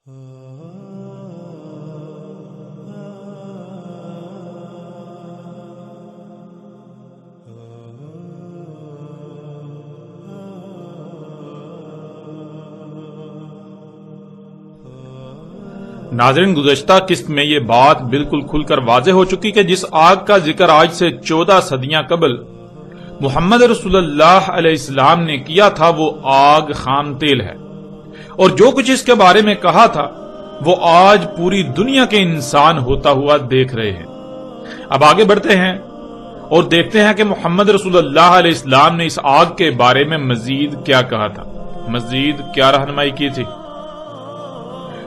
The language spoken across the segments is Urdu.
ناظرین، گزشتہ قسط میں یہ بات بالکل کھل کر واضح ہو چکی کہ جس آگ کا ذکر آج سے 14 صدیاں قبل محمد رسول اللہ علیہ السلام نے کیا تھا وہ آگ خام تیل ہے، اور جو کچھ اس کے بارے میں کہا تھا وہ آج پوری دنیا کے انسان ہوتا ہوا دیکھ رہے ہیں۔ اب آگے بڑھتے ہیں اور دیکھتے ہیں کہ محمد رسول اللہ علیہ السلام نے اس آگ کے بارے میں مزید کیا کہا تھا، مزید کیا رہنمائی کی تھی۔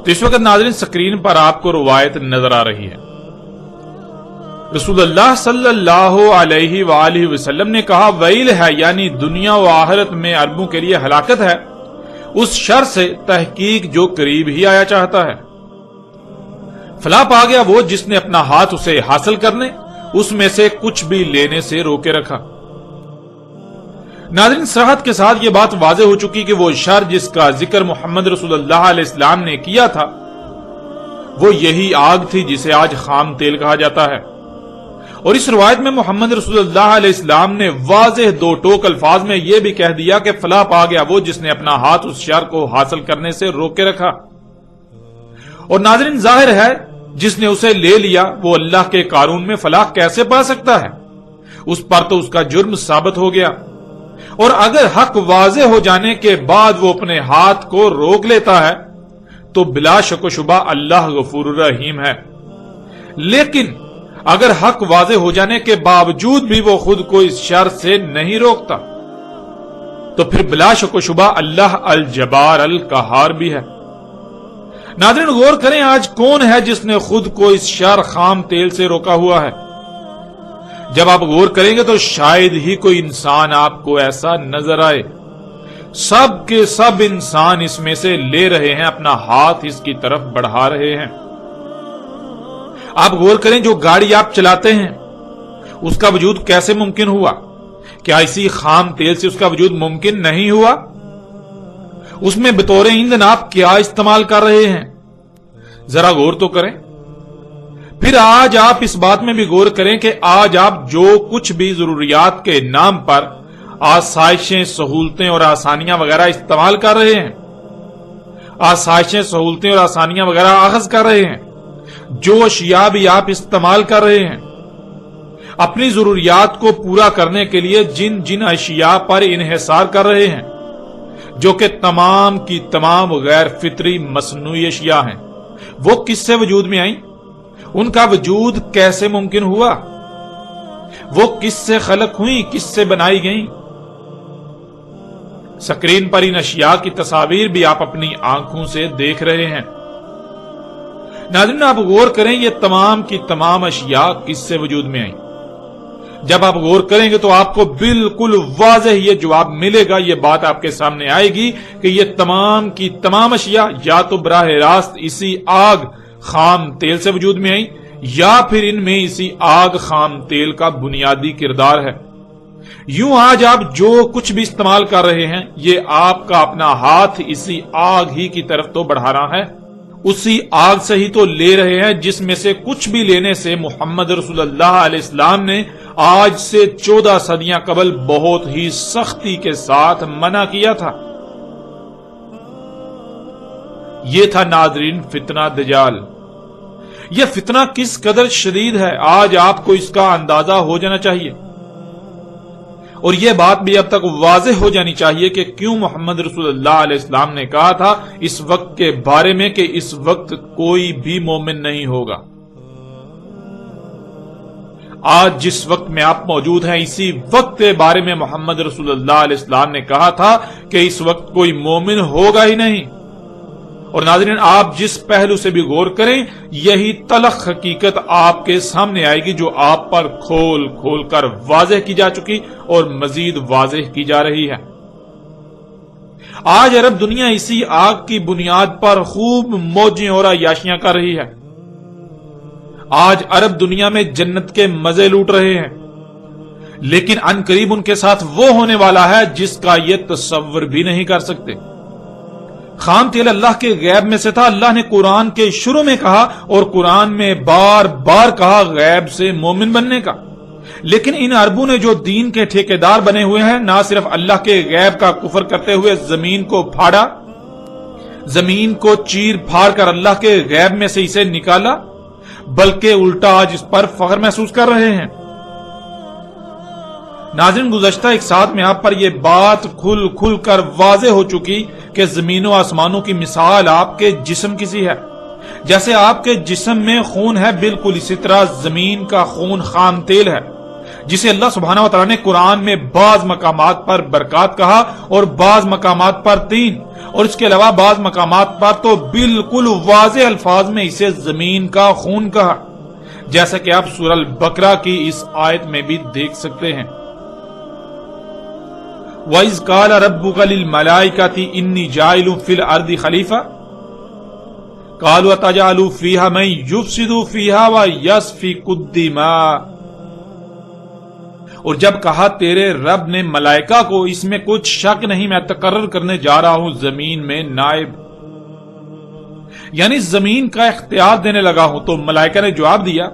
تو اس وقت ناظرین سکرین پر آپ کو روایت نظر آ رہی ہے۔ رسول اللہ صلی اللہ علیہ وآلہ وسلم نے کہا، ویل ہے یعنی دنیا و آخرت میں عربوں کے لیے ہلاکت ہے اس شر سے تحقیق جو قریب ہی آیا چاہتا ہے۔ فلاں پا گیا وہ جس نے اپنا ہاتھ اسے حاصل کرنے، اس میں سے کچھ بھی لینے سے روکے رکھا۔ ناظرین صراحت کے ساتھ یہ بات واضح ہو چکی کہ وہ شر جس کا ذکر محمد رسول اللہ علیہ السلام نے کیا تھا وہ یہی آگ تھی جسے آج خام تیل کہا جاتا ہے۔ اور اس روایت میں محمد رسول اللہ علیہ السلام نے واضح دو ٹوک الفاظ میں یہ بھی کہہ دیا کہ فلاں پا گیا وہ جس نے اپنا ہاتھ اس شر کو حاصل کرنے سے روکے رکھا۔ اور ناظرین ظاہر ہے جس نے اسے لے لیا وہ اللہ کے قانون میں فلاح کیسے پا سکتا ہے؟ اس پر تو اس کا جرم ثابت ہو گیا، اور اگر حق واضح ہو جانے کے بعد وہ اپنے ہاتھ کو روک لیتا ہے تو بلا شک و شبہ اللہ غفور الرحیم ہے۔ لیکن اگر حق واضح ہو جانے کے باوجود بھی وہ خود کو اس شر سے نہیں روکتا تو پھر بلا شک و شبہ اللہ الجبار القہار بھی ہے۔ ناظرین غور کریں، آج کون ہے جس نے خود کو اس شر خام تیل سے روکا ہوا ہے؟ جب آپ غور کریں گے تو شاید ہی کوئی انسان آپ کو ایسا نظر آئے۔ سب کے سب انسان اس میں سے لے رہے ہیں، اپنا ہاتھ اس کی طرف بڑھا رہے ہیں۔ آپ غور کریں، جو گاڑی آپ چلاتے ہیں اس کا وجود کیسے ممکن ہوا؟ کیا اسی خام تیل سے اس کا وجود ممکن نہیں ہوا؟ اس میں بطور ایندھن آپ کیا استعمال کر رہے ہیں؟ ذرا غور تو کریں۔ پھر آج آپ اس بات میں بھی غور کریں کہ آج آپ جو کچھ بھی ضروریات کے نام پر آسائشیں، سہولتیں اور آسانیاں وغیرہ استعمال کر رہے ہیں، آسائشیں، سہولتیں اور آسانیاں وغیرہ اخذ کر رہے ہیں، جو اشیاء بھی آپ استعمال کر رہے ہیں، اپنی ضروریات کو پورا کرنے کے لیے جن جن اشیاء پر انحصار کر رہے ہیں، جو کہ تمام کی تمام غیر فطری مصنوعی اشیاء ہیں، وہ کس سے وجود میں آئیں؟ ان کا وجود کیسے ممکن ہوا؟ وہ کس سے خلق ہوئی، کس سے بنائی گئیں؟ سکرین پر ان اشیاء کی تصاویر بھی آپ اپنی آنکھوں سے دیکھ رہے ہیں۔ ناظرین آپ غور کریں، یہ تمام کی تمام اشیاء کس سے وجود میں آئیں؟ جب آپ غور کریں گے تو آپ کو بالکل واضح یہ جواب ملے گا، یہ بات آپ کے سامنے آئے گی کہ یہ تمام کی تمام اشیاء یا تو براہ راست اسی آگ خام تیل سے وجود میں آئیں، یا پھر ان میں اسی آگ خام تیل کا بنیادی کردار ہے۔ یوں آج آپ جو کچھ بھی استعمال کر رہے ہیں یہ آپ کا اپنا ہاتھ اسی آگ ہی کی طرف تو بڑھا رہا ہے، اسی آگ سے ہی تو لے رہے ہیں جس میں سے کچھ بھی لینے سے محمد رسول اللہ علیہ السلام نے آج سے 14 صدیاں قبل بہت ہی سختی کے ساتھ منع کیا تھا۔ یہ تھا ناظرین فتنہ دجال۔ یہ فتنہ کس قدر شدید ہے آج آپ کو اس کا اندازہ ہو جانا چاہیے، اور یہ بات بھی اب تک واضح ہو جانی چاہیے کہ کیوں محمد رسول اللہ علیہ السلام نے کہا تھا اس وقت کے بارے میں کہ اس وقت کوئی بھی مومن نہیں ہوگا۔ آج جس وقت میں آپ موجود ہیں اسی وقت کے بارے میں محمد رسول اللہ علیہ السلام نے کہا تھا کہ اس وقت کوئی مومن ہوگا ہی نہیں۔ اور ناظرین آپ جس پہلو سے بھی غور کریں یہی تلخ حقیقت آپ کے سامنے آئے گی جو آپ پر کھول کھول کر واضح کی جا چکی اور مزید واضح کی جا رہی ہے۔ آج عرب دنیا اسی آگ کی بنیاد پر خوب موجیں اور عیاشیاں کر رہی ہے۔ آج عرب دنیا میں جنت کے مزے لوٹ رہے ہیں، لیکن ان قریب ان کے ساتھ وہ ہونے والا ہے جس کا یہ تصور بھی نہیں کر سکتے۔ خام تیل اللہ کے غیب میں سے تھا. اللہ نے قرآن کے شروع میں کہا اور قرآن میں بار بار کہا غیب سے مومن بننے کا. لیکن ان عربوں نے جو دین کے ٹھیکیدار بنے ہوئے ہیں، نہ صرف اللہ کے غیب کا کفر کرتے ہوئے زمین کو پھاڑا، زمین کو چیر پھاڑ کر اللہ کے غیب میں سے اسے نکالا، بلکہ الٹا آج اس پر فخر محسوس کر رہے ہیں. ناظرین، گزشتہ ایک ساتھ میں آپ پر یہ بات کھل کھل کر واضح ہو چکی کہ زمین و آسمانوں کی مثال آپ کے جسم کسی ہے. جیسے آپ کے جسم میں خون ہے، بالکل اسی طرح زمین کا خون خام تیل ہے، جسے اللہ سبحانہ و تعالیٰ نے قرآن میں بعض مقامات پر برکات کہا اور بعض مقامات پر تین، اور اس کے علاوہ بعض مقامات پر تو بالکل واضح الفاظ میں اسے زمین کا خون کہا، جیسا کہ آپ سورہ البقرہ کی اس آیت میں بھی دیکھ سکتے ہیں. وَإِذْ قَالَ رَبُّكَ لِلْمَلَائِكَةِ إِنِّي جَاعِلٌ فِي الْأَرْضِ خَلِيفَةً قَالُوا أَتَجْعَلُ فِيهَا مَن يُفْسِدُ فِيهَا وَيَسْفِكُ الدِّمَاءَ. اور جب کہا تیرے رب نے ملائکہ کو، اس میں کچھ شک نہیں، میں تقرر کرنے جا رہا ہوں زمین میں نائب، یعنی زمین کا اختیار دینے لگا ہوں. تو ملائکہ نے جواب دیا،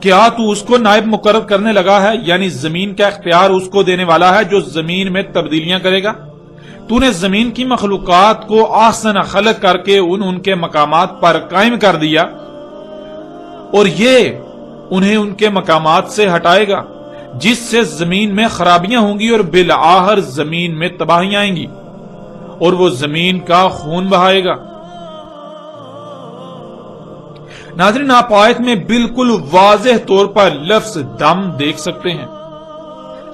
کیا تو اس کو نائب مقرر کرنے لگا ہے؟ یعنی زمین کا اختیار اس کو دینے والا ہے جو زمین میں تبدیلیاں کرے گا. تو نے زمین کی مخلوقات کو احسن خلق کر کے ان کے مقامات پر قائم کر دیا، اور یہ انہیں ان کے مقامات سے ہٹائے گا، جس سے زمین میں خرابیاں ہوں گی اور بالآخر زمین میں تباہیاں آئیں گی، اور وہ زمین کا خون بہائے گا. ناظرین، آپ آیت میں بالکل واضح طور پر لفظ دم دیکھ سکتے ہیں،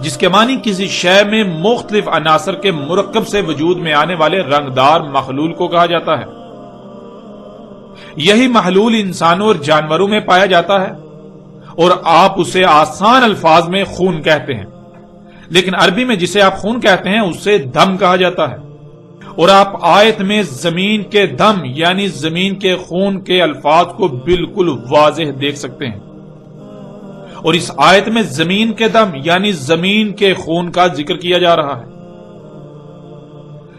جس کے معنی کسی شے میں مختلف عناصر کے مرکب سے وجود میں آنے والے رنگدار محلول کو کہا جاتا ہے. یہی محلول انسانوں اور جانوروں میں پایا جاتا ہے، اور آپ اسے آسان الفاظ میں خون کہتے ہیں، لیکن عربی میں جسے آپ خون کہتے ہیں اسے دم کہا جاتا ہے. اور آپ آیت میں زمین کے دم یعنی زمین کے خون کے الفاظ کو بالکل واضح دیکھ سکتے ہیں، اور اس آیت میں زمین کے دم یعنی زمین کے خون کا ذکر کیا جا رہا ہے.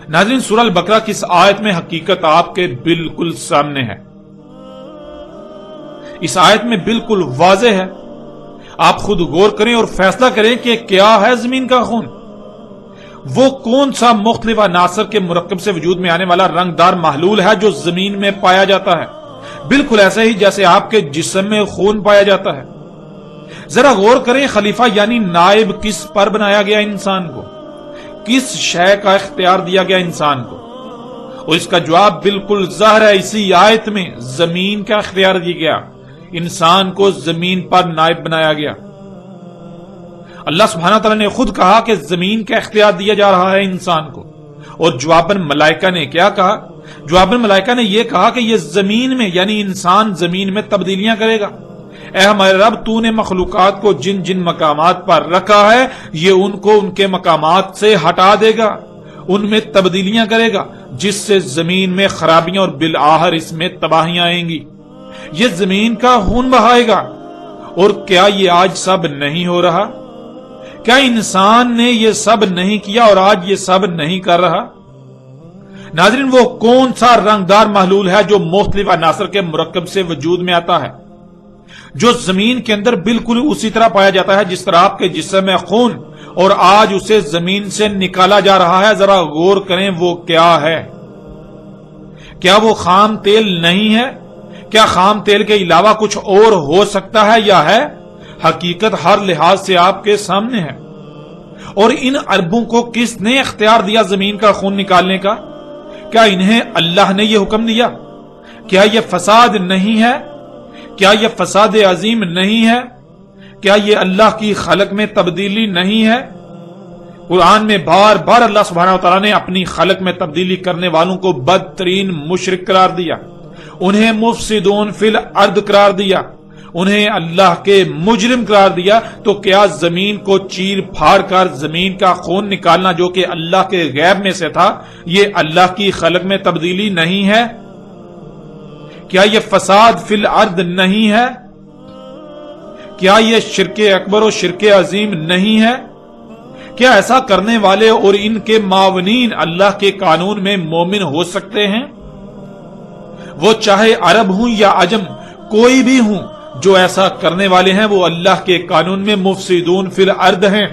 ناظرین، سورہ البقرہ کی اس آیت میں حقیقت آپ کے بالکل سامنے ہے. اس آیت میں بالکل واضح ہے. آپ خود غور کریں اور فیصلہ کریں کہ کیا ہے زمین کا خون. وہ کون سا مختلف عناصر کے مرکب سے وجود میں آنے والا رنگدار محلول ہے جو زمین میں پایا جاتا ہے، بالکل ایسے ہی جیسے آپ کے جسم میں خون پایا جاتا ہے. ذرا غور کریں، خلیفہ یعنی نائب کس پر بنایا گیا انسان کو؟ کس شے کا اختیار دیا گیا انسان کو؟ اور اس کا جواب بالکل ظاہر ہے، اسی آیت میں زمین کا اختیار دیا گیا، انسان کو زمین پر نائب بنایا گیا. اللہ سبحانہ تعالیٰ نے خود کہا کہ زمین کا اختیار دیا جا رہا ہے انسان کو. اور جواباً ملائکہ نے کیا کہا؟ جواباً ملائکہ نے یہ کہا کہ یہ زمین میں یعنی انسان زمین میں تبدیلیاں کرے گا. اے ہمارے رب، تو نے مخلوقات کو جن جن مقامات پر رکھا ہے یہ ان کو ان کے مقامات سے ہٹا دے گا، ان میں تبدیلیاں کرے گا، جس سے زمین میں خرابیاں اور بالآخر اس میں تباہیاں آئیں گی. یہ زمین کا خون بہائے گا. اور کیا یہ آج سب نہیں ہو رہا؟ کیا انسان نے یہ سب نہیں کیا اور آج یہ سب نہیں کر رہا؟ ناظرین، وہ کون سا رنگدار محلول ہے جو مختلف عناصر کے مرکب سے وجود میں آتا ہے، جو زمین کے اندر بالکل اسی طرح پایا جاتا ہے جس طرح آپ کے جسم میں خون، اور آج اسے زمین سے نکالا جا رہا ہے؟ ذرا غور کریں، وہ کیا ہے؟ کیا وہ خام تیل نہیں ہے؟ کیا خام تیل کے علاوہ کچھ اور ہو سکتا ہے یا ہے؟ حقیقت ہر لحاظ سے آپ کے سامنے ہے. اور ان عربوں کو کس نے اختیار دیا زمین کا خون نکالنے کا؟ کیا انہیں اللہ نے یہ حکم دیا؟ کیا یہ فساد نہیں ہے؟ کیا یہ فساد عظیم نہیں ہے؟ کیا یہ اللہ کی خلق میں تبدیلی نہیں ہے؟ قرآن میں بار بار اللہ سبحانہ وتعالیٰ نے اپنی خلق میں تبدیلی کرنے والوں کو بدترین مشرک قرار دیا، انہیں مفسدون فی الارض قرار دیا، انہیں اللہ کے مجرم قرار دیا. تو کیا زمین کو چیر پھاڑ کر زمین کا خون نکالنا جو کہ اللہ کے غیب میں سے تھا، یہ اللہ کی خلق میں تبدیلی نہیں ہے؟ کیا یہ فساد فی الارض نہیں ہے؟ کیا یہ شرک اکبر و شرک عظیم نہیں ہے؟ کیا ایسا کرنے والے اور ان کے معاونین اللہ کے قانون میں مومن ہو سکتے ہیں؟ وہ چاہے عرب ہوں یا عجم، کوئی بھی ہوں، جو ایسا کرنے والے ہیں وہ اللہ کے قانون میں مفسدون فی الارض ہیں،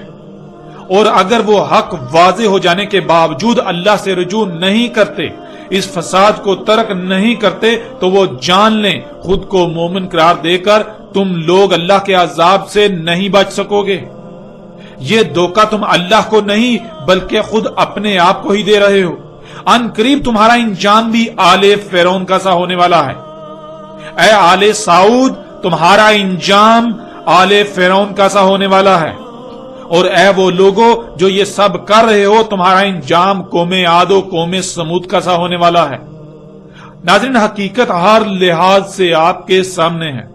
اور اگر وہ حق واضح ہو جانے کے باوجود اللہ سے رجوع نہیں کرتے، اس فساد کو ترک نہیں کرتے، تو وہ جان لیں خود کو مومن قرار دے کر تم لوگ اللہ کے عذاب سے نہیں بچ سکو گے۔ یہ دھوکہ تم اللہ کو نہیں بلکہ خود اپنے آپ کو ہی دے رہے ہو۔ ان قریب تمہارا انجام بھی آل فرعون کا سا ہونے والا ہے۔ اے آل سعود، تمہارا انجام آل فرعون کا سا ہونے والا ہے، اور اے وہ لوگوں جو یہ سب کر رہے ہو، تمہارا انجام قوم عاد و قوم سمود کا سا ہونے والا ہے۔ ناظرین، حقیقت ہر لحاظ سے آپ کے سامنے ہے۔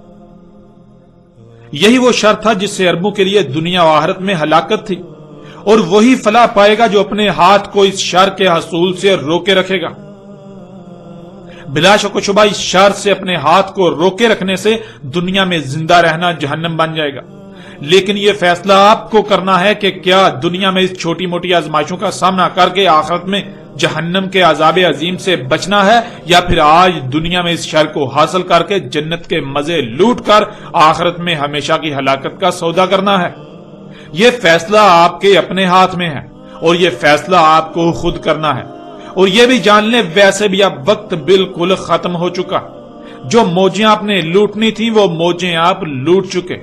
یہی وہ شر تھا جس سے عربوں کے لیے دنیا و آخرت میں ہلاکت تھی، اور وہی فلاح پائے گا جو اپنے ہاتھ کو اس شر کے حصول سے روکے رکھے گا۔ بلا شک و شبہ اس شر سے اپنے ہاتھ کو روکے رکھنے سے دنیا میں زندہ رہنا جہنم بن جائے گا، لیکن یہ فیصلہ آپ کو کرنا ہے کہ کیا دنیا میں اس چھوٹی موٹی آزمائشوں کا سامنا کر کے آخرت میں جہنم کے عذاب عظیم سے بچنا ہے، یا پھر آج دنیا میں اس شر کو حاصل کر کے جنت کے مزے لوٹ کر آخرت میں ہمیشہ کی ہلاکت کا سودا کرنا ہے۔ یہ فیصلہ آپ کے اپنے ہاتھ میں ہے، اور یہ فیصلہ آپ کو خود کرنا ہے۔ اور یہ بھی جان لیں ویسے بھی اب وقت بالکل ختم ہو چکا، جو موجیں آپ نے لوٹنی تھیں وہ موجیں آپ لوٹ چکے۔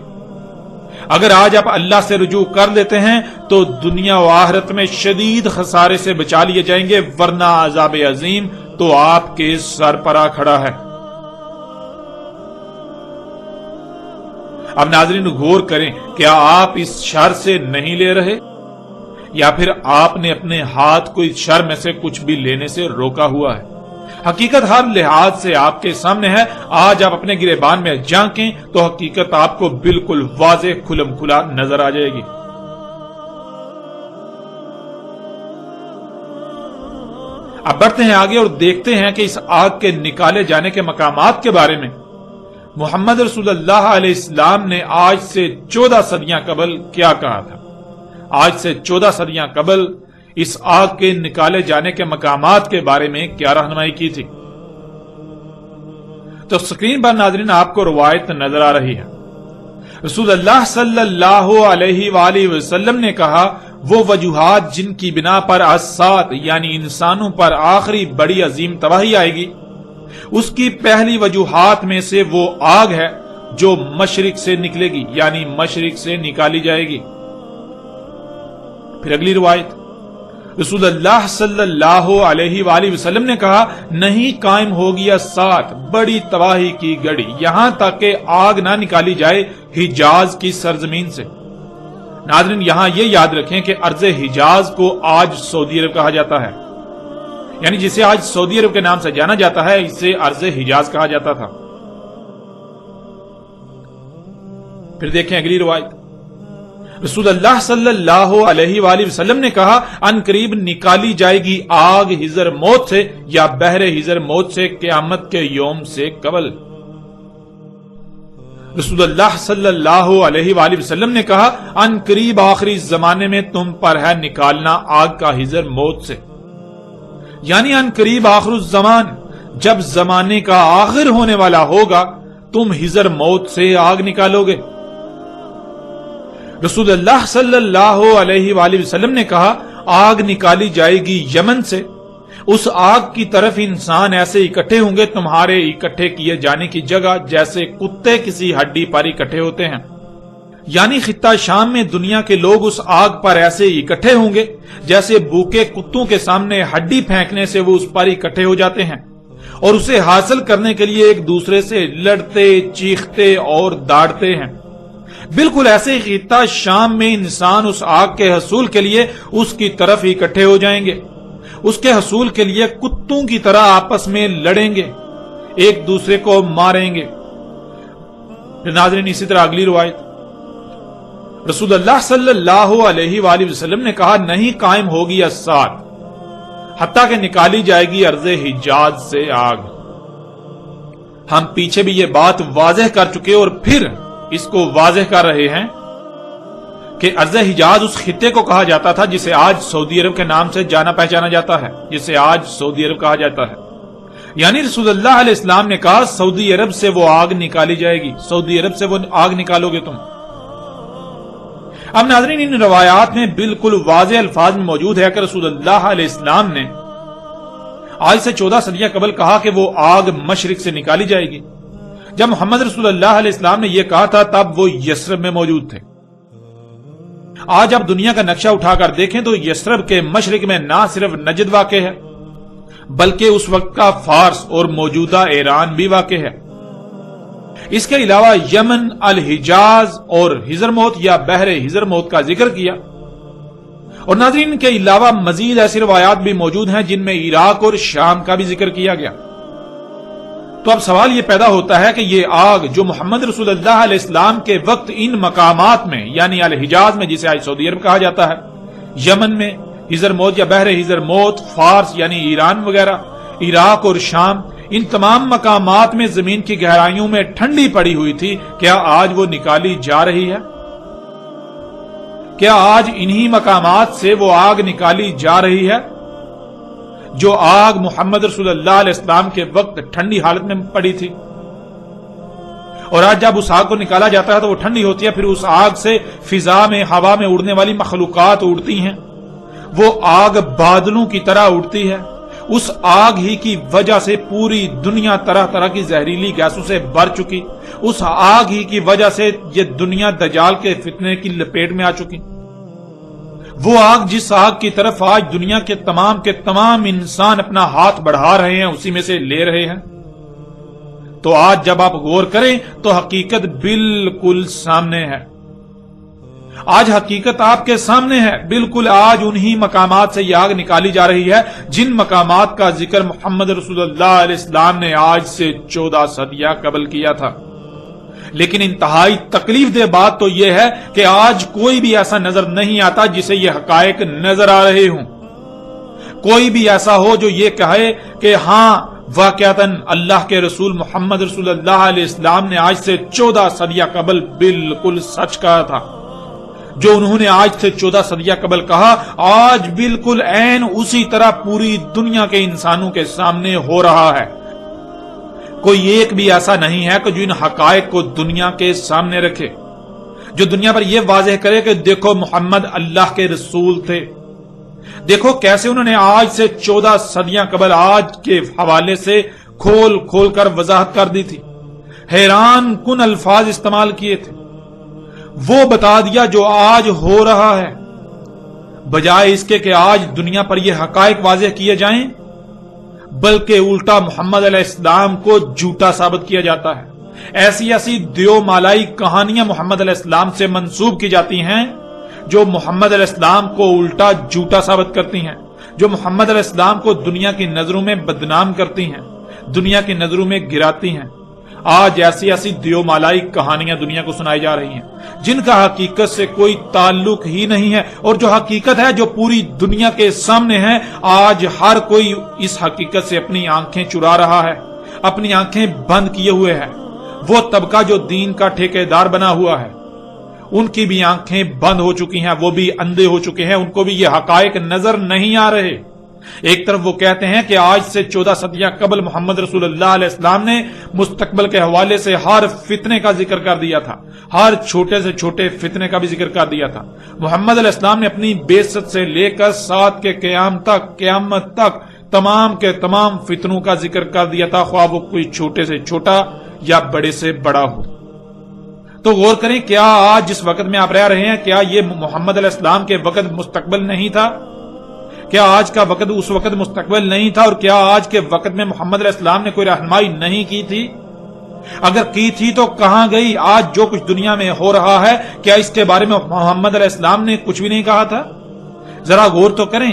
اگر آج آپ اللہ سے رجوع کر لیتے ہیں تو دنیا و آخرت میں شدید خسارے سے بچا لیے جائیں گے، ورنہ عذاب عظیم تو آپ کے سر پر آ کھڑا ہے۔ اب ناظرین غور کریں، کیا آپ اس شر سے نہیں لے رہے، یا پھر آپ نے اپنے ہاتھ کو اس شر میں سے کچھ بھی لینے سے روکا ہوا ہے؟ حقیقت ہر لحاظ سے آپ کے سامنے ہے۔ آج آپ اپنے گریبان میں جھانکیں تو حقیقت آپ کو بالکل واضح کھلم کھلا نظر آ جائے گی۔ اب بڑھتے ہیں آگے اور دیکھتے ہیں کہ اس آگ کے نکالے جانے کے مقامات کے بارے میں محمد رسول اللہ علیہ السلام نے آج سے 14 صدیاں قبل کیا کہا تھا۔ آج سے 14 صدیاں قبل اس آگ کے نکالے جانے کے مقامات کے بارے میں کیا رہنمائی کی تھی؟ تو سکرین پر ناظرین آپ کو روایت نظر آ رہی ہے۔ رسول اللہ صلی اللہ علیہ وآلہ وسلم نے کہا، وہ وجوہات جن کی بنا پر اسات یعنی انسانوں پر آخری بڑی عظیم تباہی آئے گی، اس کی پہلی وجوہات میں سے وہ آگ ہے جو مشرق سے نکلے گی، یعنی مشرق سے نکالی جائے گی۔ پھر اگلی روایت، رسول اللہ صلی اللہ علیہ وآلہ وسلم نے کہا، نہیں قائم ہوگی اسات بڑی تباہی کی گڑی، یہاں تک کہ آگ نہ نکالی جائے حجاز کی سرزمین سے۔ ناظرین یہاں یہ یاد رکھیں کہ ارض حجاز کو آج سعودی عرب کہا جاتا ہے، یعنی جسے آج سعودی عرب کے نام سے جانا جاتا ہے اسے ارض حجاز کہا جاتا تھا۔ پھر دیکھیں اگلی روایت، رسول اللہ صلی اللہ علیہ وآلہ وسلم نے کہا، ان قریب نکالی جائے گی آگ حضر موت سے یا بحر حضر موت سے قیامت کے یوم سے قبل۔ رسول اللہ صلی اللہ علیہ وآلہ وسلم نے کہا، ان قریب آخری زمانے میں تم پر ہے نکالنا آگ کا حضر موت سے، یعنی ان قریب آخر الزمان، جب زمانے کا آخر ہونے والا ہوگا تم حضر موت سے آگ نکالو گے۔ رسول اللہ صلی اللہ علیہ وآلہ وسلم نے کہا، آگ نکالی جائے گی یمن سے، اس آگ کی طرف انسان ایسے اکٹھے ہوں گے تمہارے اکٹھے کیے جانے کی جگہ جیسے کتے کسی ہڈی پر اکٹھے ہوتے ہیں، یعنی خطہ شام میں دنیا کے لوگ اس آگ پر ایسے اکٹھے ہوں گے جیسے بھوکے کتوں کے سامنے ہڈی پھینکنے سے وہ اس پر اکٹھے ہو جاتے ہیں، اور اسے حاصل کرنے کے لیے ایک دوسرے سے لڑتے چیختے اور داڑتے ہیں۔ بالکل ایسے خطہ شام میں انسان اس آگ کے حصول کے لیے اس کی طرف اکٹھے ہو جائیں گے، اس کے حصول کے لیے کتوں کی طرح آپس میں لڑیں گے، ایک دوسرے کو ماریں گے۔ ناظرین اسی طرح اگلی روایت، رسول اللہ صلی اللہ علیہ وآلہ وسلم نے کہا، نہیں قائم ہوگی اسات حتیٰ کہ نکالی جائے گی ارض حجاز سے آگ۔ ہم پیچھے بھی یہ بات واضح کر چکے اور پھر اس کو واضح کر رہے ہیں کہ ارض حجاز اس خطے کو کہا جاتا تھا جسے آج سعودی عرب کے نام سے جانا پہچانا جاتا ہے، جسے آج سعودی عرب کہا جاتا ہے۔ یعنی رسول اللہ علیہ السلام نے کہا سعودی عرب سے وہ آگ نکالی جائے گی، سعودی عرب سے وہ آگ نکالو گے تم۔ اب ناظرین، ان روایات میں بالکل واضح الفاظ میں موجود ہے کہ رسول اللہ علیہ السلام نے آج سے 14 صدیاں قبل کہا کہ وہ آگ مشرق سے نکالی جائے گی۔ جب محمد رسول اللہ علیہ السلام نے یہ کہا تھا تب وہ یثرب میں موجود تھے۔ آج آپ دنیا کا نقشہ اٹھا کر دیکھیں تو یثرب کے مشرق میں نہ صرف نجد واقع ہے بلکہ اس وقت کا فارس اور موجودہ ایران بھی واقع ہے۔ اس کے علاوہ یمن، الحجاز اور حضرموت یا بحر حضرموت کا ذکر کیا، اور ناظرین کے علاوہ مزید ایسی روایات بھی موجود ہیں جن میں عراق اور شام کا بھی ذکر کیا گیا۔ تو اب سوال یہ پیدا ہوتا ہے کہ یہ آگ جو محمد رسول اللہ علیہ السلام کے وقت ان مقامات میں یعنی الحجاز میں جسے آج سعودی عرب کہا جاتا ہے، یمن میں حضرموت یا بحر حضرموت، فارس یعنی ایران وغیرہ، عراق اور شام، ان تمام مقامات میں زمین کی گہرائیوں میں ٹھنڈی پڑی ہوئی تھی، کیا آج وہ نکالی جا رہی ہے؟ کیا آج انہی مقامات سے وہ آگ نکالی جا رہی ہے جو آگ محمد رسول اللہ علیہ السلام کے وقت ٹھنڈی حالت میں پڑی تھی؟ اور آج جب اس آگ کو نکالا جاتا ہے تو وہ ٹھنڈی ہوتی ہے، پھر اس آگ سے فضا میں، ہوا میں اڑنے والی مخلوقات اڑتی ہیں، وہ آگ بادلوں کی طرح اڑتی ہے۔ اس آگ ہی کی وجہ سے پوری دنیا طرح طرح کی زہریلی گیسوں سے بھر چکی، اس آگ ہی کی وجہ سے یہ دنیا دجال کے فتنے کی لپیٹ میں آ چکی۔ وہ آگ جس آگ کی طرف آج دنیا کے تمام انسان اپنا ہاتھ بڑھا رہے ہیں، اسی میں سے لے رہے ہیں۔ تو آج جب آپ غور کریں تو حقیقت بالکل سامنے ہے، آج حقیقت آپ کے سامنے ہے، بالکل آج انہی مقامات سے یہ آگ نکالی جا رہی ہے جن مقامات کا ذکر محمد رسول اللہ علیہ السلام نے آج سے 14 صدیاں قبل کیا تھا۔ لیکن انتہائی تکلیف دہ بات تو یہ ہے کہ آج کوئی بھی ایسا نظر نہیں آتا جسے یہ حقائق نظر آ رہے ہوں، کوئی بھی ایسا ہو جو یہ کہے کہ ہاں واقعتاً اللہ کے رسول محمد رسول اللہ علیہ السلام نے آج سے 14 صدیاں قبل بالکل سچ کہا تھا۔ جو انہوں نے آج سے 14 صدیاں قبل کہا آج بالکل عین اسی طرح پوری دنیا کے انسانوں کے سامنے ہو رہا ہے۔ کوئی ایک بھی ایسا نہیں ہے کہ جو ان حقائق کو دنیا کے سامنے رکھے، جو دنیا پر یہ واضح کرے کہ دیکھو محمد اللہ کے رسول تھے، دیکھو کیسے انہوں نے آج سے 14 صدیاں قبل آج کے حوالے سے کھول کھول کر وضاحت کر دی تھی، حیران کن الفاظ استعمال کیے تھے، وہ بتا دیا جو آج ہو رہا ہے، بجائے اس کے کہ آج دنیا پر یہ حقائق واضح کیے جائیں بلکہ الٹا محمد علیہ السلام کو جھوٹا ثابت کیا جاتا ہے۔ ایسی ایسی دیو مالائی کہانیاں محمد علیہ السلام سے منسوب کی جاتی ہیں جو محمد علیہ السلام کو الٹا جھوٹا ثابت کرتی ہیں، جو محمد علیہ السلام کو دنیا کی نظروں میں بدنام کرتی ہیں، دنیا کی نظروں میں گراتی ہیں۔ آج ایسی ایسی دیو مالائی کہانیاں دنیا کو سنائی جا رہی ہیں جن کا حقیقت سے کوئی تعلق ہی نہیں ہے، اور جو حقیقت ہے جو پوری دنیا کے سامنے ہے، آج ہر کوئی اس حقیقت سے اپنی آنکھیں چرا رہا ہے، اپنی آنکھیں بند کیے ہوئے ہے۔ وہ طبقہ جو دین کا ٹھیکیدار بنا ہوا ہے ان کی بھی آنکھیں بند ہو چکی ہیں، وہ بھی اندھے ہو چکے ہیں، ان کو بھی یہ حقائق نظر نہیں آ رہے۔ ایک طرف وہ کہتے ہیں کہ آج سے 14 صدیاں قبل محمد رسول اللہ علیہ السلام نے مستقبل کے حوالے سے ہر فتنے کا ذکر کر دیا تھا، ہر چھوٹے سے چھوٹے فتنے کا بھی ذکر کر دیا تھا۔ محمد علیہ السلام نے اپنی بعثت سے لے کر ساتھ کے قیامت تک تمام کے تمام فتنوں کا ذکر کر دیا تھا، خواہ وہ کوئی چھوٹے سے چھوٹا یا بڑے سے بڑا ہو۔ تو غور کریں، کیا آج جس وقت میں آپ رہ رہے ہیں کیا یہ محمد علیہ السلام کے وقت مستقبل نہیں تھا؟ کیا آج کا وقت اس وقت مستقبل نہیں تھا؟ اور کیا آج کے وقت میں محمد علیہ السلام نے کوئی رہنمائی نہیں کی تھی؟ اگر کی تھی تو کہاں گئی؟ آج جو کچھ دنیا میں ہو رہا ہے کیا اس کے بارے میں محمد علیہ السلام نے کچھ بھی نہیں کہا تھا؟ ذرا غور تو کریں۔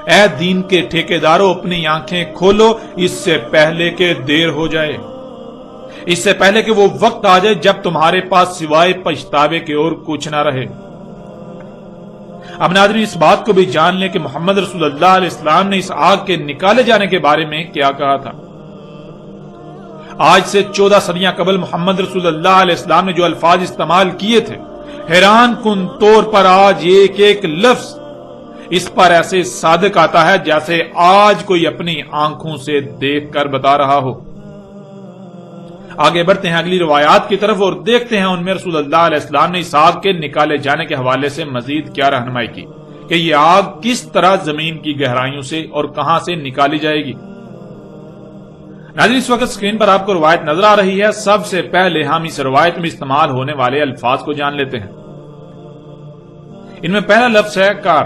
اے دین کے ٹھیکیداروں، اپنی آنکھیں کھولو اس سے پہلے کہ دیر ہو جائے، اس سے پہلے کہ وہ وقت آ جائے جب تمہارے پاس سوائے پچھتاوے کے اور کچھ نہ رہے۔ اب ناظرین اس بات کو بھی جان لیں کہ محمد رسول اللہ علیہ السلام نے اس آگ کے نکالے جانے کے بارے میں کیا کہا تھا۔ آج سے 14 صدیاں قبل محمد رسول اللہ علیہ السلام نے جو الفاظ استعمال کیے تھے حیران کن طور پر آج ایک ایک لفظ اس پر ایسے صادق آتا ہے جیسے آج کوئی اپنی آنکھوں سے دیکھ کر بتا رہا ہو۔ آگے بڑھتے ہیں اگلی روایات کی طرف اور دیکھتے ہیں ان میں رسول اللہ علیہ السلام نے اس آگ کے نکالے جانے کے حوالے سے مزید کیا رہنمائی کی کہ یہ آگ کس طرح زمین کی گہرائیوں سے اور کہاں سے نکالی جائے گی۔ ناظرین، اس وقت اسکرین پر آپ کو روایت نظر آ رہی ہے۔ سب سے پہلے ہم اس روایت میں استعمال ہونے والے الفاظ کو جان لیتے ہیں۔ ان میں پہلا لفظ ہے کار،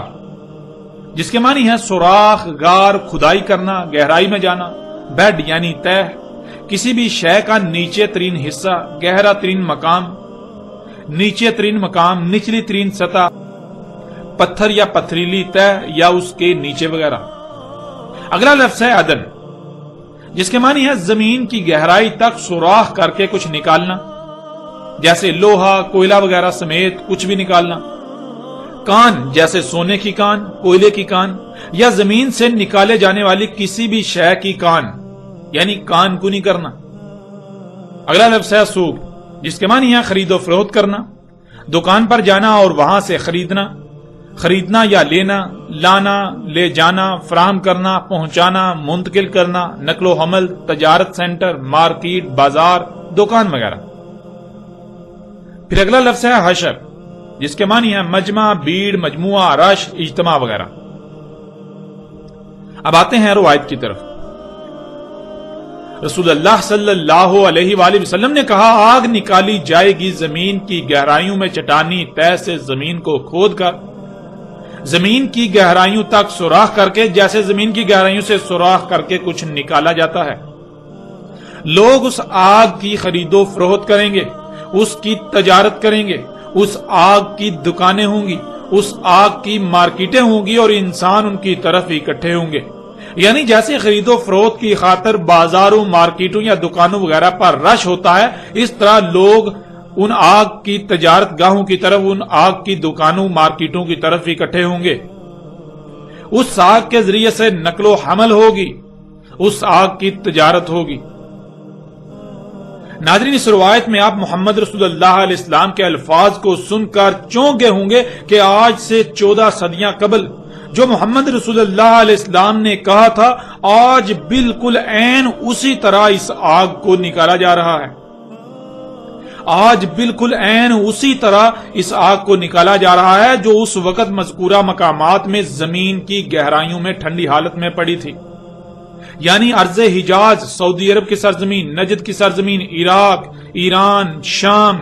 جس کے معنی ہے سوراخ، غار، کھدائی کرنا، گہرائی میں جانا۔ بیڈ یعنی تہ، کسی بھی شے کا نیچے ترین حصہ، گہرا ترین مقام، نیچے ترین مقام، نچلی ترین سطح، پتھر یا پتھریلی تہ یا اس کے نیچے وغیرہ۔ اگلا لفظ ہے عدن، جس کے معنی ہے زمین کی گہرائی تک سوراخ کر کے کچھ نکالنا، جیسے لوہا، کوئلہ وغیرہ سمیت کچھ بھی نکالنا۔ کان، جیسے سونے کی کان، کوئلے کی کان یا زمین سے نکالے جانے والی کسی بھی شے کی کان، یعنی کان کنی کرنا۔ اگلا لفظ ہے سوق، جس کے معنی ہے خرید و فروخت کرنا، دکان پر جانا اور وہاں سے خریدنا، خریدنا یا لینا، لانا، لے جانا، فراہم کرنا، پہنچانا، منتقل کرنا، نقل و حمل، تجارت سینٹر، مارکیٹ، بازار، دکان وغیرہ۔ پھر اگلا لفظ ہے حشر، جس کے معنی ہے مجمع، بھیڑ، مجموعہ، رش، اجتماع وغیرہ۔ اب آتے ہیں روایت کی طرف۔ رسول اللہ صلی اللہ علیہ وآلہ وسلم نے کہا، آگ نکالی جائے گی زمین کی گہرائیوں میں چٹانی تہ سے زمین کو کھود کر، زمین کی گہرائیوں تک سوراخ کر کے، جیسے زمین کی گہرائیوں سے سوراخ کر کے کچھ نکالا جاتا ہے۔ لوگ اس آگ کی خرید و فروخت کریں گے، اس کی تجارت کریں گے، اس آگ کی دکانیں ہوں گی، اس آگ کی مارکیٹیں ہوں گی اور انسان ان کی طرف اکٹھے ہوں گے۔ یعنی جیسے خرید و فروخت کی خاطر بازاروں، مارکیٹوں یا دکانوں وغیرہ پر رش ہوتا ہے، اس طرح لوگ ان آگ کی تجارت گاہوں کی طرف، ان آگ کی دکانوں، مارکیٹوں کی طرف اکٹھے ہوں گے۔ اس آگ کے ذریعے سے نقل و حمل ہوگی، اس آگ کی تجارت ہوگی۔ ناظرین، اس روایت میں آپ محمد رسول اللہ علیہ السلام کے الفاظ کو سن کر چونک گئے ہوں گے کہ آج سے 14 صدیاں قبل جو محمد رسول اللہ علیہ السلام نے کہا تھا، آج بالکل عین اسی طرح اس آگ کو نکالا جا رہا ہے۔ آج بالکل عین اسی طرح اس آگ کو نکالا جا رہا ہے جو اس وقت مذکورہ مقامات میں زمین کی گہرائیوں میں ٹھنڈی حالت میں پڑی تھی۔ یعنی ارض حجاز، سعودی عرب کی سرزمین، نجد کی سرزمین، عراق، ایران، شام،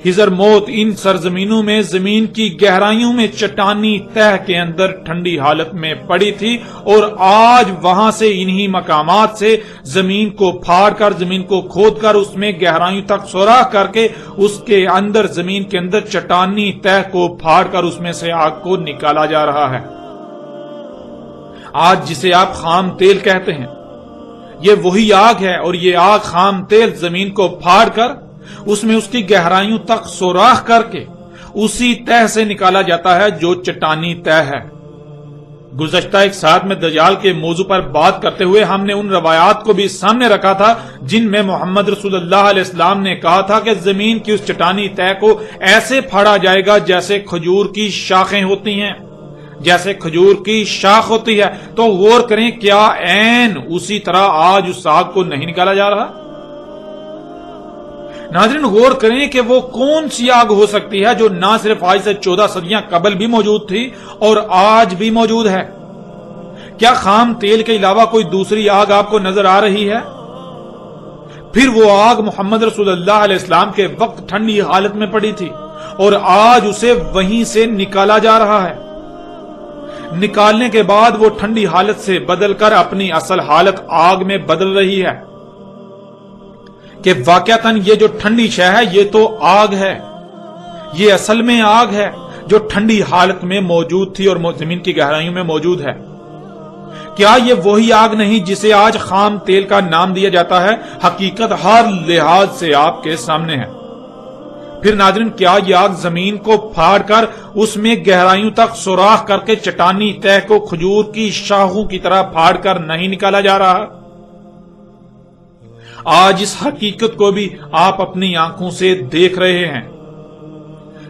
حضر موت، ان سرزمینوں میں زمین کی گہرائیوں میں چٹانی تہ کے اندر ٹھنڈی حالت میں پڑی تھی، اور آج وہاں سے انہی مقامات سے زمین کو پھاڑ کر، زمین کو کھود کر اس میں گہرائیوں تک سوراخ کر کے اس کے اندر، زمین کے اندر چٹانی تہ کو پھاڑ کر اس میں سے آگ کو نکالا جا رہا ہے۔ آج جسے آپ خام تیل کہتے ہیں، یہ وہی آگ ہے، اور یہ آگ خام تیل زمین کو پھاڑ کر اس میں اس کی گہرائیوں تک سوراخ کر کے اسی تہ سے نکالا جاتا ہے جو چٹانی تہ ہے۔ گزشتہ ایک ساتھ میں دجال کے موضوع پر بات کرتے ہوئے ہم نے ان روایات کو بھی سامنے رکھا تھا جن میں محمد رسول اللہ علیہ السلام نے کہا تھا کہ زمین کی اس چٹانی تہ کو ایسے پھاڑا جائے گا جیسے کھجور کی شاخیں ہوتی ہیں، جیسے کھجور کی شاخ ہوتی ہے۔ تو غور کریں، کیا عین اسی طرح آج اس آگ کو نہیں نکالا جا رہا؟ ناظرین، غور کریں کہ وہ کون سی آگ ہو سکتی ہے جو نہ صرف آج سے 14 صدیاں قبل بھی موجود تھی اور آج بھی موجود ہے۔ کیا خام تیل کے علاوہ کوئی دوسری آگ آپ کو نظر آ رہی ہے؟ پھر وہ آگ محمد رسول اللہ علیہ السلام کے وقت ٹھنڈی حالت میں پڑی تھی اور آج اسے وہیں سے نکالا جا رہا ہے۔ نکالنے کے بعد وہ ٹھنڈی حالت سے بدل کر اپنی اصل حالت آگ میں بدل رہی ہے کہ واقعتاً یہ جو ٹھنڈی شے ہے یہ تو آگ ہے، یہ اصل میں آگ ہے جو ٹھنڈی حالت میں موجود تھی اور زمین کی گہرائیوں میں موجود ہے۔ کیا یہ وہی آگ نہیں جسے آج خام تیل کا نام دیا جاتا ہے؟ حقیقت ہر لحاظ سے آپ کے سامنے ہے۔ پھر ناظرین، کیا یہ آگ زمین کو پھاڑ کر اس میں گہرائیوں تک سوراخ کر کے چٹانی تہ کو کھجور کی شاخوں کی طرح پھاڑ کر نہیں نکالا جا رہا؟ آج اس حقیقت کو بھی آپ اپنی آنکھوں سے دیکھ رہے ہیں۔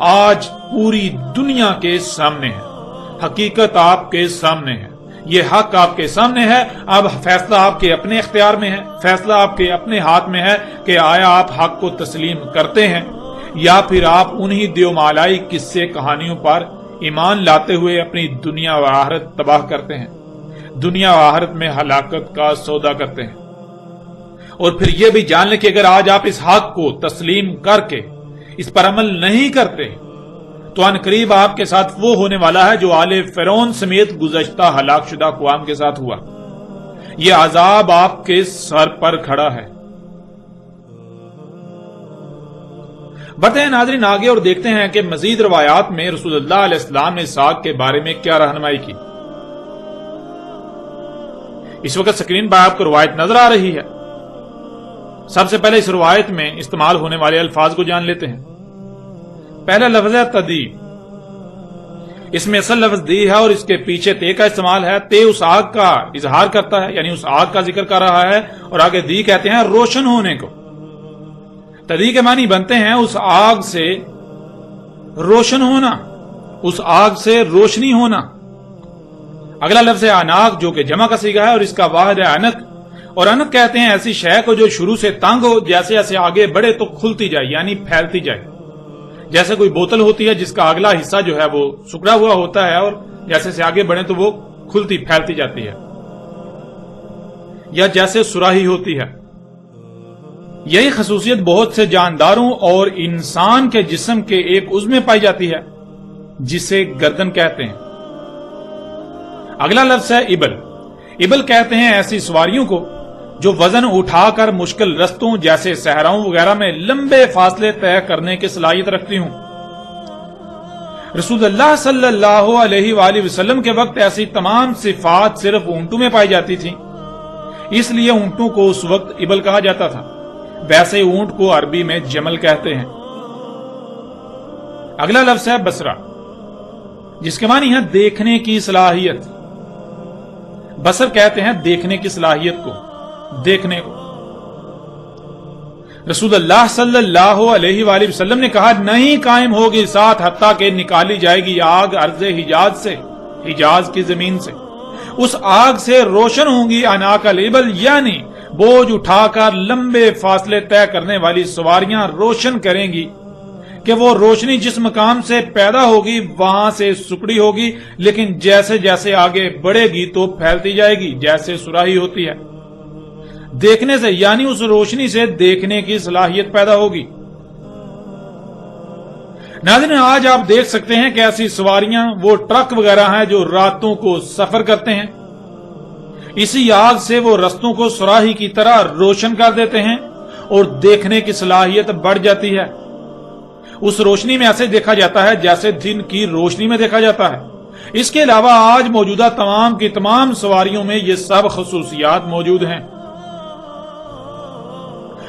آج پوری دنیا کے سامنے ہے، حقیقت آپ کے سامنے ہے، یہ حق آپ کے سامنے ہے۔ اب فیصلہ آپ کے اپنے اختیار میں ہے، فیصلہ آپ کے اپنے ہاتھ میں ہے کہ آیا آپ حق کو تسلیم کرتے ہیں یا پھر آپ انہی دیومالائی قصے کہانیوں پر ایمان لاتے ہوئے اپنی دنیا و آخرت تباہ کرتے ہیں، دنیا و آخرت میں ہلاکت کا سودا کرتے ہیں۔ اور پھر یہ بھی جان لیں کہ اگر آج آپ اس حق کو تسلیم کر کے اس پر عمل نہیں کرتے تو ان قریب آپ کے ساتھ وہ ہونے والا ہے جو آل فرعون سمیت گزشتہ ہلاک شدہ اقوام کے ساتھ ہوا۔ یہ عذاب آپ کے سر پر کھڑا ہے۔ بڑھتے ہیں ناظرین آگے اور دیکھتے ہیں کہ مزید روایات میں رسول اللہ علیہ السلام نے اسحاق کے بارے میں کیا رہنمائی کی۔ اس وقت سکرین پر آپ کو روایت نظر آ رہی ہے۔ سب سے پہلے اس روایت میں استعمال ہونے والے الفاظ کو جان لیتے ہیں۔ پہلا لفظ ہے تدی، اس میں اصل لفظ دی ہے اور اس کے پیچھے تے کا استعمال ہے۔ تے اس آگ کا اظہار کرتا ہے، یعنی اس آگ کا ذکر کر رہا ہے، اور آگے دی کہتے ہیں روشن ہونے کو۔ تدی کے معنی بنتے ہیں اس آگ سے روشن ہونا، اس آگ سے روشنی ہونا۔ اگلا لفظ ہے اناق، جو کہ جمع کا صیغہ ہے اور اس کا واحد ہے انک، اور انک کہتے ہیں ایسی شے کو جو شروع سے تنگ ہو، جیسے جیسے آگے بڑھے تو کھلتی جائے، یعنی پھیلتی جائے۔ جیسے کوئی بوتل ہوتی ہے جس کا اگلا حصہ جو ہے وہ سکڑا ہوا ہوتا ہے اور جیسے سے آگے بڑھے تو وہ کھلتی پھیلتی جاتی ہے، یا جیسے سراہی ہوتی ہے۔ یہی خصوصیت بہت سے جانداروں اور انسان کے جسم کے ایک عضو میں پائی جاتی ہے جسے گردن کہتے ہیں۔ اگلا لفظ ہے ابل۔ ابل کہتے ہیں ایسی سواریوں کو جو وزن اٹھا کر مشکل رستوں جیسے صحراؤں وغیرہ میں لمبے فاصلے طے کرنے کی صلاحیت رکھتی ہوں۔ رسول اللہ صلی اللہ علیہ وآلہ وسلم کے وقت ایسی تمام صفات صرف اونٹوں میں پائی جاتی تھیں، اس لیے اونٹوں کو اس وقت ابل کہا جاتا تھا۔ ویسے اونٹ کو عربی میں جمل کہتے ہیں۔ اگلا لفظ ہے بصرہ، جس کے معنی ہے دیکھنے کی صلاحیت۔ بصر کہتے ہیں دیکھنے کی صلاحیت کو، دیکھنے کو۔ رسول اللہ صلی اللہ علیہ وآلہ وسلم نے کہا نہیں قائم ہوگی ساتھ حتیٰ کہ نکالی جائے گی آگ ارض حجاز سے، حجاز کی زمین سے۔ اس آگ سے روشن ہوں گی اناق الابل، یعنی بوجھ اٹھا کر لمبے فاصلے طے کرنے والی سواریاں روشن کریں گی کہ وہ روشنی جس مقام سے پیدا ہوگی وہاں سے سکڑی ہوگی، لیکن جیسے جیسے آگے بڑھے گی تو پھیلتی جائے گی جیسے سراہی ہوتی ہے۔ دیکھنے سے، یعنی اس روشنی سے دیکھنے کی صلاحیت پیدا ہوگی۔ ناظرین آج آپ دیکھ سکتے ہیں کہ ایسی سواریاں وہ ٹرک وغیرہ ہیں جو راتوں کو سفر کرتے ہیں۔ اسی آگ سے وہ رستوں کو سراہی کی طرح روشن کر دیتے ہیں اور دیکھنے کی صلاحیت بڑھ جاتی ہے۔ اس روشنی میں ایسے دیکھا جاتا ہے جیسے دن کی روشنی میں دیکھا جاتا ہے۔ اس کے علاوہ آج موجودہ تمام کی تمام سواریوں میں یہ سب خصوصیات موجود ہیں۔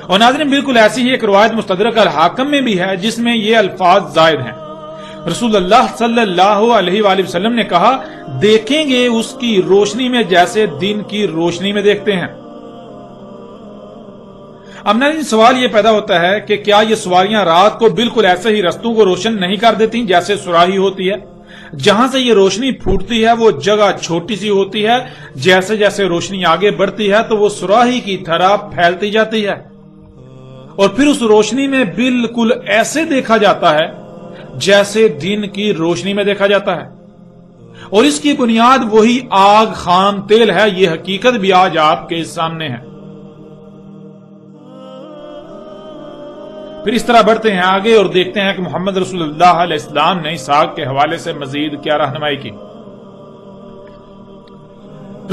اور ناظرین بالکل ایسی ہی ایک روایت مستدرک الحاکم میں بھی ہے جس میں یہ الفاظ زائد ہیں۔ رسول اللہ صلی اللہ علیہ وآلہ وسلم نے کہا دیکھیں گے اس کی روشنی میں جیسے دن کی روشنی میں دیکھتے ہیں۔ اب ناظرین سوال یہ پیدا ہوتا ہے کہ کیا یہ سواریاں رات کو بالکل ایسے ہی رستوں کو روشن نہیں کر دیتی جیسے سراہی ہوتی ہے؟ جہاں سے یہ روشنی پھوٹتی ہے وہ جگہ چھوٹی سی ہوتی ہے، جیسے جیسے روشنی آگے بڑھتی ہے تو وہ سراہی کی طرح پھیلتی جاتی ہے، اور پھر اس روشنی میں بالکل ایسے دیکھا جاتا ہے جیسے دن کی روشنی میں دیکھا جاتا ہے۔ اور اس کی بنیاد وہی آگ خام تیل ہے۔ یہ حقیقت بھی آج آپ کے سامنے ہے۔ پھر اس طرح بڑھتے ہیں آگے اور دیکھتے ہیں کہ محمد رسول اللہ علیہ السلام نے اسحاق کے حوالے سے مزید کیا رہنمائی کی۔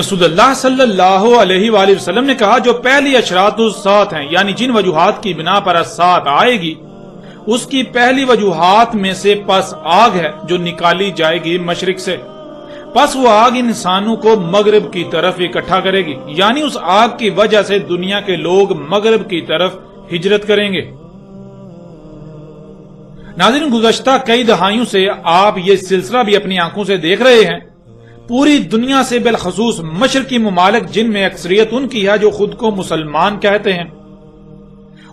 رسول اللہ صلی اللہ علیہ وآلہ وسلم نے کہا جو پہلی اشراط الساعۃ ہیں، یعنی جن وجوہات کی بنا پر الساعۃ آئے گی، اس کی پہلی وجوہات میں سے پس آگ ہے جو نکالی جائے گی مشرق سے۔ پس وہ آگ انسانوں کو مغرب کی طرف اکٹھا کرے گی، یعنی اس آگ کی وجہ سے دنیا کے لوگ مغرب کی طرف ہجرت کریں گے۔ ناظرین گزشتہ کئی دہائیوں سے آپ یہ سلسلہ بھی اپنی آنکھوں سے دیکھ رہے ہیں۔ پوری دنیا سے بالخصوص مشرقی ممالک جن میں اکثریت ان کی ہے جو خود کو مسلمان کہتے ہیں،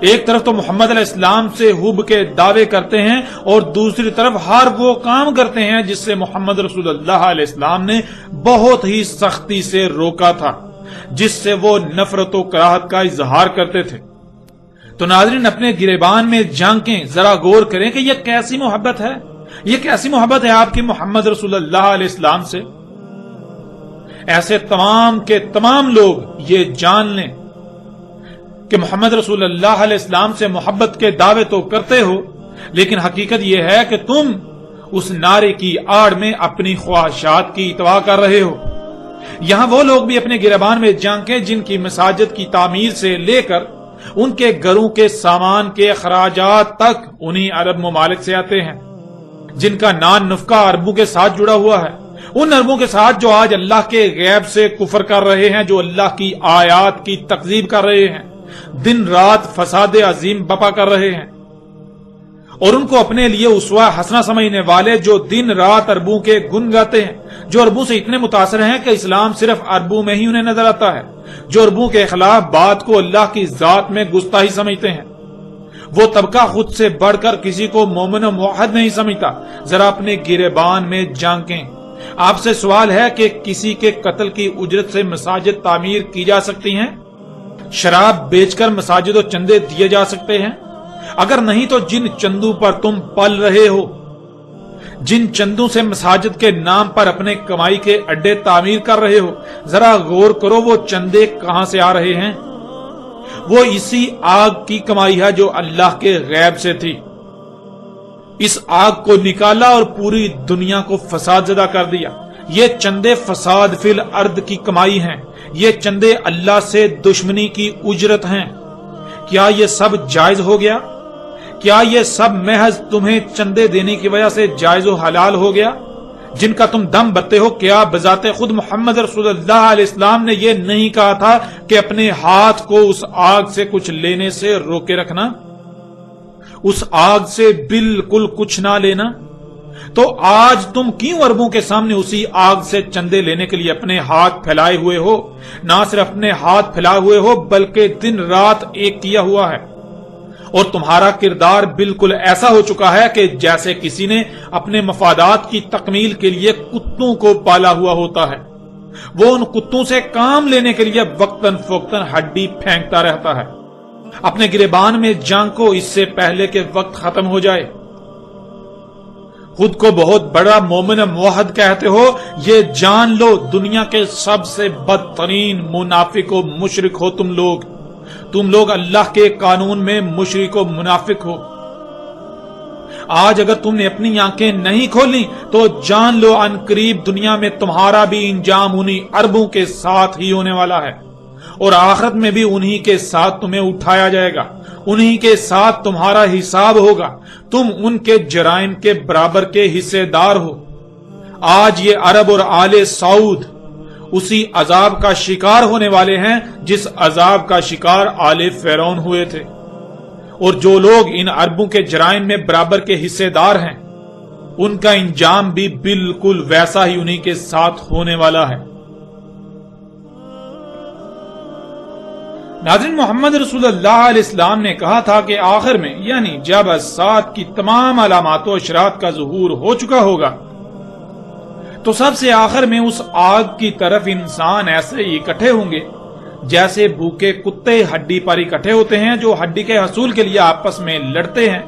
ایک طرف تو محمد علیہ السلام سے حب کے دعوے کرتے ہیں اور دوسری طرف ہر وہ کام کرتے ہیں جس سے محمد رسول اللہ علیہ السلام نے بہت ہی سختی سے روکا تھا، جس سے وہ نفرت و کراہت کا اظہار کرتے تھے۔ تو ناظرین، اپنے گریبان میں جھانکیں، ذرا غور کریں کہ یہ کیسی محبت ہے، یہ کیسی محبت ہے آپ کی محمد رسول اللہ علیہ السلام سے۔ ایسے تمام کے تمام لوگ یہ جان لیں کہ محمد رسول اللہ علیہ السلام سے محبت کے دعوے تو کرتے ہو، لیکن حقیقت یہ ہے کہ تم اس نعرے کی آڑ میں اپنی خواہشات کی اتباع کر رہے ہو۔ یہاں وہ لوگ بھی اپنے گریبان میں جھانکیں جن کی مساجد کی تعمیر سے لے کر ان کے گھروں کے سامان کے اخراجات تک انہی عرب ممالک سے آتے ہیں، جن کا نان نفقہ عربوں کے ساتھ جڑا ہوا ہے، ان عربوں کے ساتھ جو آج اللہ کے غیب سے کفر کر رہے ہیں، جو اللہ کی آیات کی تکذیب کر رہے ہیں، دن رات فساد عظیم بپا کر رہے ہیں، اور ان کو اپنے لیے اسوہ حسنہ سمجھنے والے جو دن رات عربوں کے گن گاتے ہیں، جو عربوں سے اتنے متاثر ہیں کہ اسلام صرف عربوں میں ہی انہیں نظر آتا ہے، جو عربوں کے خلاف بات کو اللہ کی ذات میں گستاخی سمجھتے ہیں، وہ طبقہ خود سے بڑھ کر کسی کو مومن و موحد نہیں سمجھتا۔ ذرا اپنے گریبان میں جھانکیں۔ آپ سے سوال ہے کہ کسی کے قتل کی اجرت سے مساجد تعمیر کی جا سکتی ہیں؟ شراب بیچ کر مساجد و چندے دیے جا سکتے ہیں؟ اگر نہیں تو جن چندوں پر تم پل رہے ہو، جن چندوں سے مساجد کے نام پر اپنے کمائی کے اڈے تعمیر کر رہے ہو، ذرا غور کرو وہ چندے کہاں سے آ رہے ہیں؟ وہ اسی آگ کی کمائی ہے جو اللہ کے غیب سے تھی۔ اس آگ کو نکالا اور پوری دنیا کو فساد زدہ کر دیا۔ یہ چندے فساد فی الارض کی کمائی ہیں، یہ چندے اللہ سے دشمنی کی اجرت ہیں۔ کیا یہ سب جائز ہو گیا؟ کیا یہ سب محض تمہیں چندے دینے کی وجہ سے جائز و حلال ہو گیا؟ جن کا تم دم بتے ہو، کیا بذات خود محمد رسول اللہ علیہ السلام نے یہ نہیں کہا تھا کہ اپنے ہاتھ کو اس آگ سے کچھ لینے سے روکے رکھنا، اس آگ سے بالکل کچھ نہ لینا؟ تو آج تم کیوں عربوں کے سامنے اسی آگ سے چندے لینے کے لیے اپنے ہاتھ پھیلائے ہوئے ہو؟ نہ صرف اپنے ہاتھ پھیلائے ہوئے ہو بلکہ دن رات ایک کیا ہوا ہے، اور تمہارا کردار بالکل ایسا ہو چکا ہے کہ جیسے کسی نے اپنے مفادات کی تکمیل کے لیے کتوں کو پالا ہوا ہوتا ہے، وہ ان کتوں سے کام لینے کے لیے وقتاً فوقتاً ہڈی پھینکتا رہتا ہے۔ اپنے گریبان میں جھانکو اس سے پہلے کہ وقت ختم ہو جائے۔ خود کو بہت بڑا مومن موحد کہتے ہو، یہ جان لو دنیا کے سب سے بدترین منافق و مشرک ہو تم لوگ اللہ کے قانون میں مشرک و منافق ہو۔ آج اگر تم نے اپنی آنکھیں نہیں کھولی تو جان لو ان قریب دنیا میں تمہارا بھی انجام انہی عربوں کے ساتھ ہی ہونے والا ہے، اور آخرت میں بھی انہی کے ساتھ تمہیں اٹھایا جائے گا، انہی کے ساتھ تمہارا حساب ہوگا، تم ان کے جرائم کے برابر کے حصے دار ہو۔ آج یہ عرب اور آل سعود اسی عذاب کا شکار ہونے والے ہیں جس عذاب کا شکار آل فرعون ہوئے تھے، اور جو لوگ ان عربوں کے جرائم میں برابر کے حصے دار ہیں ان کا انجام بھی بالکل ویسا ہی انہی کے ساتھ ہونے والا ہے۔ ناظرین، محمد رسول اللہ علیہ السلام نے کہا تھا کہ آخر میں، یعنی جب سات کی تمام علامات و اشراط کا ظہور ہو چکا ہوگا، تو سب سے آخر میں اس آگ کی طرف انسان ایسے اکٹھے ہوں گے جیسے بھوکے کتے ہڈی پر اکٹھے ہوتے ہیں، جو ہڈی کے حصول کے لیے آپس میں لڑتے ہیں،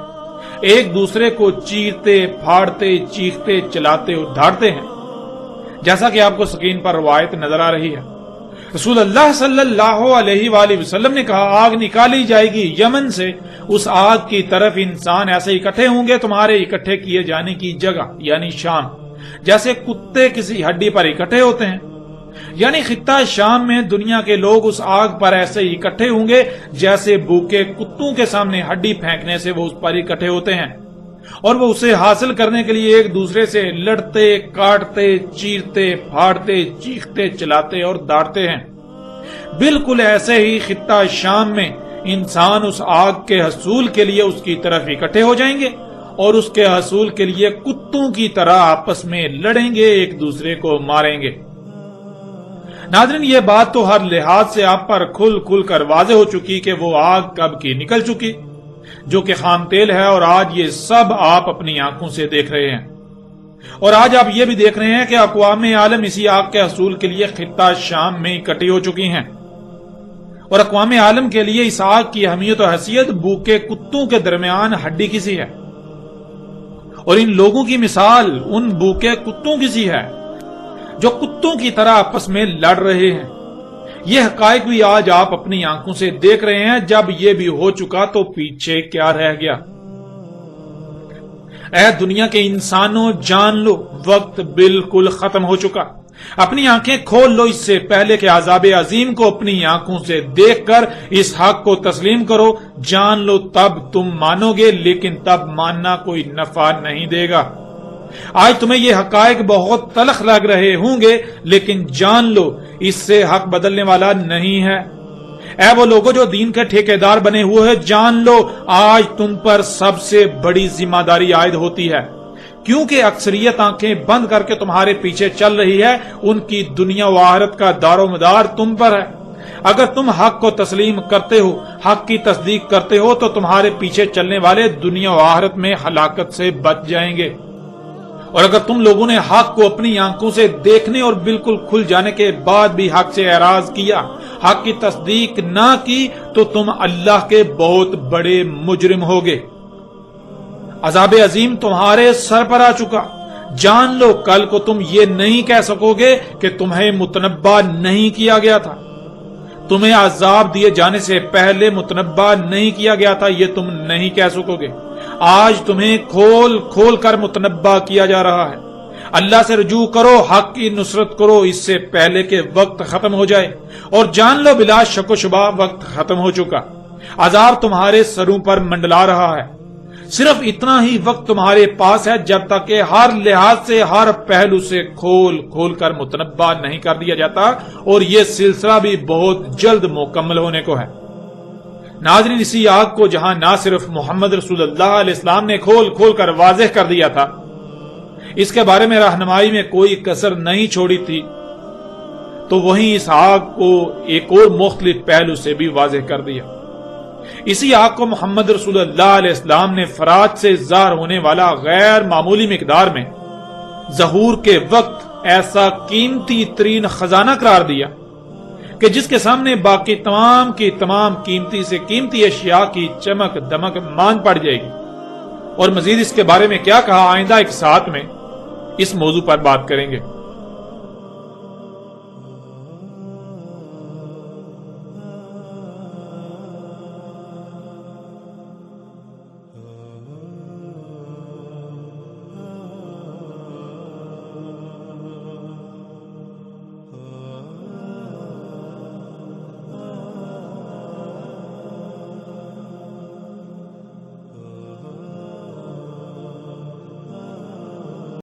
ایک دوسرے کو چیرتے پھاڑتے چیختے چلاتے اور دھاڑتے ہیں، جیسا کہ آپ کو سکرین پر روایت نظر آ رہی ہے۔ رسول اللہ صلی اللہ علیہ وآلہ وسلم نے کہا، آگ نکالی جائے گی یمن سے، اس آگ کی طرف انسان ایسے اکٹھے ہوں گے تمہارے اکٹھے کیے جانے کی جگہ یعنی شام، جیسے کتے کسی ہڈی پر اکٹھے ہوتے ہیں۔ یعنی خطہ شام میں دنیا کے لوگ اس آگ پر ایسے اکٹھے ہوں گے جیسے بھوکے کتوں کے سامنے ہڈی پھینکنے سے وہ اس پر اکٹھے ہوتے ہیں، اور وہ اسے حاصل کرنے کے لیے ایک دوسرے سے لڑتے کاٹتے چیرتے پھاڑتے چیختے چلاتے اور داڑتے ہیں۔ بالکل ایسے ہی خطہ شام میں انسان اس آگ کے حصول کے لیے اس کی طرف اکٹھے ہو جائیں گے اور اس کے حصول کے لیے کتوں کی طرح آپس میں لڑیں گے، ایک دوسرے کو ماریں گے۔ ناظرین، یہ بات تو ہر لحاظ سے آپ پر کھل کھل کر واضح ہو چکی کہ وہ آگ کب کی نکل چکی، جو کہ خام تیل ہے، اور آج یہ سب آپ اپنی آنکھوں سے دیکھ رہے ہیں۔ اور آج آپ یہ بھی دیکھ رہے ہیں کہ اقوام عالم اسی آگ کے حصول کے لیے خطہ شام میں اکٹھی ہو چکی ہیں، اور اقوام عالم کے لیے اس آگ کی اہمیت و حیثیت بھوکے کتوں کے درمیان ہڈی کسی ہے، اور ان لوگوں کی مثال ان بھوکے کتوں کسی ہے جو کتوں کی طرح آپس میں لڑ رہے ہیں۔ یہ حقائق بھی آج آپ اپنی آنکھوں سے دیکھ رہے ہیں۔ جب یہ بھی ہو چکا تو پیچھے کیا رہ گیا؟ اے دنیا کے انسانوں، جان لو وقت بالکل ختم ہو چکا۔ اپنی آنکھیں کھول لو اس سے پہلے کہ عذاب عظیم کو اپنی آنکھوں سے دیکھ کر اس حق کو تسلیم کرو۔ جان لو تب تم مانو گے، لیکن تب ماننا کوئی نفع نہیں دے گا۔ آج تمہیں یہ حقائق بہت تلخ لگ رہے ہوں گے، لیکن جان لو اس سے حق بدلنے والا نہیں ہے۔ اے وہ لوگوں جو دین کے ٹھیکیدار بنے ہوئے ہیں، جان لو آج تم پر سب سے بڑی ذمہ داری عائد ہوتی ہے، کیونکہ اکثریت آنکھیں بند کر کے تمہارے پیچھے چل رہی ہے۔ ان کی دنیا و آخرت کا دار و مدار تم پر ہے۔ اگر تم حق کو تسلیم کرتے ہو، حق کی تصدیق کرتے ہو، تو تمہارے پیچھے چلنے والے دنیا و آخرت میں ہلاکت سے بچ جائیں گے۔ اور اگر تم لوگوں نے حق کو اپنی آنکھوں سے دیکھنے اور بالکل کھل جانے کے بعد بھی حق سے اعراض کیا، حق کی تصدیق نہ کی، تو تم اللہ کے بہت بڑے مجرم ہوگے۔ عذاب عظیم تمہارے سر پر آ چکا۔ جان لو کل کو تم یہ نہیں کہہ سکو گے کہ تمہیں متنبہ نہیں کیا گیا تھا، تمہیں عذاب دیے جانے سے پہلے متنبہ نہیں کیا گیا تھا، یہ تم نہیں کہہ سکو گے۔ آج تمہیں کھول کھول کر متنبہ کیا جا رہا ہے۔ اللہ سے رجوع کرو، حق کی نصرت کرو اس سے پہلے کہ وقت ختم ہو جائے، اور جان لو بلا شک و شبہ وقت ختم ہو چکا۔ عذاب تمہارے سروں پر منڈلا رہا ہے۔ صرف اتنا ہی وقت تمہارے پاس ہے جب تک کہ ہر لحاظ سے، ہر پہلو سے کھول کھول کر متنبہ نہیں کر دیا جاتا، اور یہ سلسلہ بھی بہت جلد مکمل ہونے کو ہے۔ ناظرین، اسی آگ کو جہاں نہ صرف محمد رسول اللہ علیہ السلام نے کھول کھول کر واضح کر دیا تھا، اس کے بارے میں رہنمائی میں کوئی کسر نہیں چھوڑی تھی، تو وہیں اس آگ کو ایک اور مختلف پہلو سے بھی واضح کر دیا۔ اسی آگ کو محمد رسول اللہ علیہ السلام نے فرات سے ظاہر ہونے والا غیر معمولی مقدار میں ظہور کے وقت ایسا قیمتی ترین خزانہ قرار دیا کہ جس کے سامنے باقی تمام کی تمام قیمتی سے قیمتی اشیاء کی چمک دمک مان پڑ جائے گی۔ اور مزید اس کے بارے میں کیا کہا، آئندہ ایک ساتھ میں اس موضوع پر بات کریں گے۔